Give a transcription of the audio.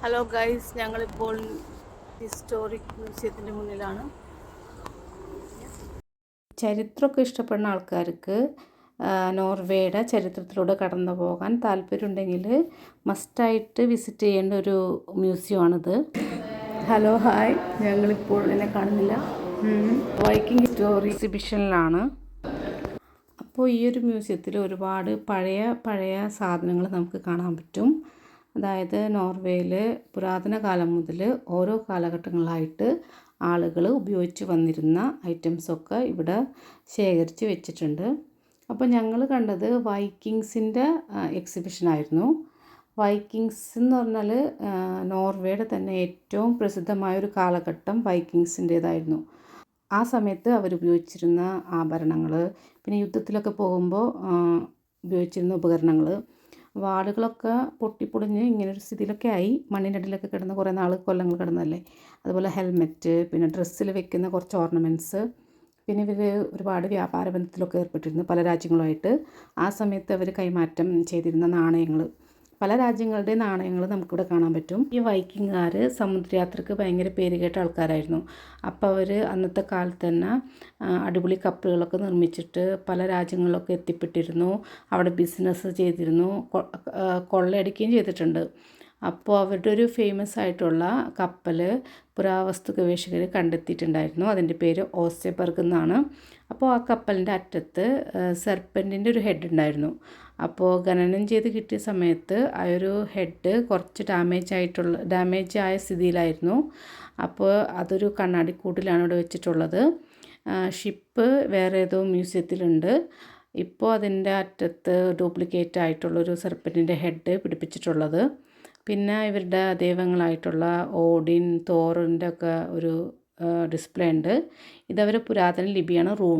Hello guys, ഞങ്ങളിപ്പോൾ historic മ്യൂസിയത്തിൻ്റെ മുന്നിലാണ്. ചരിത്രമൊക്കെ ഇഷ്ടപ്പെടുന്ന ആൾക്കാർക്ക് നോർവേയുടെ ചരിത്രത്തിലൂടെ കടന്നു പോകാൻ താല്പര്യമുണ്ടെങ്കിൽ മസ്റ്റായിട്ട് വിസിറ്റ് ചെയ്യേണ്ട ഒരു മ്യൂസിയമാണിത്. ഹലോ ഹായ്, ഞങ്ങളിപ്പോൾ എന്നെ കാണുന്നില്ല, വൈക്കിംഗ് ഹിസ്റ്റോറി എക്സിബിഷനിലാണ്. അപ്പോൾ ഈ ഒരു മ്യൂസിയത്തിൽ ഒരുപാട് പഴയ സാധനങ്ങൾ നമുക്ക് കാണാൻ പറ്റും. അതായത് നോർവേയിൽ പുരാതന കാലം മുതൽ ഓരോ കാലഘട്ടങ്ങളായിട്ട് ആളുകൾ ഉപയോഗിച്ച് വന്നിരുന്ന ഐറ്റംസൊക്കെ ഇവിടെ ശേഖരിച്ച് വെച്ചിട്ടുണ്ട്. അപ്പോൾ ഞങ്ങൾ കണ്ടത് വൈക്കിങ്സിൻ്റെ എക്സിബിഷനായിരുന്നു. വൈക്കിങ്സ് എന്ന് പറഞ്ഞാൽ നോർവേയുടെ തന്നെ ഏറ്റവും പ്രസിദ്ധമായൊരു കാലഘട്ടം വൈക്കിങ്സിൻ്റേതായിരുന്നു. ആ സമയത്ത് അവരുപയോഗിച്ചിരുന്ന ആഭരണങ്ങൾ, പിന്നെ യുദ്ധത്തിലൊക്കെ പോകുമ്പോൾ ഉപയോഗിച്ചിരുന്ന ഉപകരണങ്ങൾ, വാളുകളൊക്കെ പൊട്ടിപ്പൊടിഞ്ഞ് ഇങ്ങനൊരു സ്ഥിതിയിലൊക്കെ ആയി. മണ്ണിൻ്റെ അടിയിലൊക്കെ കിടന്ന് കുറേ കൊല്ലങ്ങൾ കിടന്നതല്ലേ. അതുപോലെ ഹെൽമെറ്റ്, പിന്നെ ഡ്രസ്സിൽ വെക്കുന്ന കുറച്ച് ഓർണമെൻറ്റ്സ്, പിന്നെ ഇവർ ഒരുപാട് വ്യാപാര ബന്ധത്തിലൊക്കെ ഏർപ്പെട്ടിരുന്നു പല രാജ്യങ്ങളുമായിട്ട്. ആ സമയത്ത് അവർ കൈമാറ്റം ചെയ്തിരുന്ന നാണയങ്ങൾ, പല രാജ്യങ്ങളുടെ നാണയങ്ങൾ നമുക്കിവിടെ കാണാൻ പറ്റും. ഈ വൈക്കിങ്ങുകാർ സമുദ്രയാത്രയ്ക്ക് ഭയങ്കര പേരുകേട്ട ആൾക്കാരായിരുന്നു. അപ്പോൾ അവർ അന്നത്തെ കാലത്ത് തന്നെ അടിപൊളി കപ്പലുകളൊക്കെ നിർമ്മിച്ചിട്ട് പല രാജ്യങ്ങളിലൊക്കെ എത്തിപ്പെട്ടിരുന്നു. അവിടെ ബിസിനസ് ചെയ്തിരുന്നു, കൊള്ളയടിക്കുകയും ചെയ്തിട്ടുണ്ട്. അപ്പോൾ അവരുടെ ഒരു ഫേമസ് ആയിട്ടുള്ള കപ്പൽ പുരാവസ്തു ഗവേഷകർ കണ്ടെത്തിയിട്ടുണ്ടായിരുന്നു. അതിൻ്റെ പേര് ഓസ്റ്റെബർഗ് എന്നാണ്. അപ്പോൾ ആ കപ്പലിൻ്റെ അറ്റത്ത് സെർപ്പൻറ്റിൻ്റെ ഒരു ഹെഡ് ഉണ്ടായിരുന്നു. അപ്പോൾ ഖനനം ചെയ്ത് കിട്ടിയ സമയത്ത് ആ ഒരു ഹെഡ് കുറച്ച് ഡാമേജ് ആയ സ്ഥിതിയിലായിരുന്നു. അപ്പോൾ അതൊരു കണ്ണാടിക്കൂട്ടിലാണ് ഇവിടെ വെച്ചിട്ടുള്ളത്. ഷിപ്പ് വേറെ ഏതോ മ്യൂസിയത്തിലുണ്ട്. ഇപ്പോൾ അതിൻ്റെ അറ്റത്ത് ഡ്യൂപ്ലിക്കേറ്റ് ആയിട്ടുള്ളൊരു സെർപ്പൻറ്റിൻ്റെ ഹെഡ് പിടിപ്പിച്ചിട്ടുള്ളത്. പിന്നെ ഇവരുടെ ദൈവങ്ങളായിട്ടുള്ള ഓഡിൻ, തോറിൻ്റെ ഒക്കെ ഒരു ഡിസ്പ്ലേ ഉണ്ട്. ഇതവർ പുരാതന ലിപിയാണ്, റൂൺ.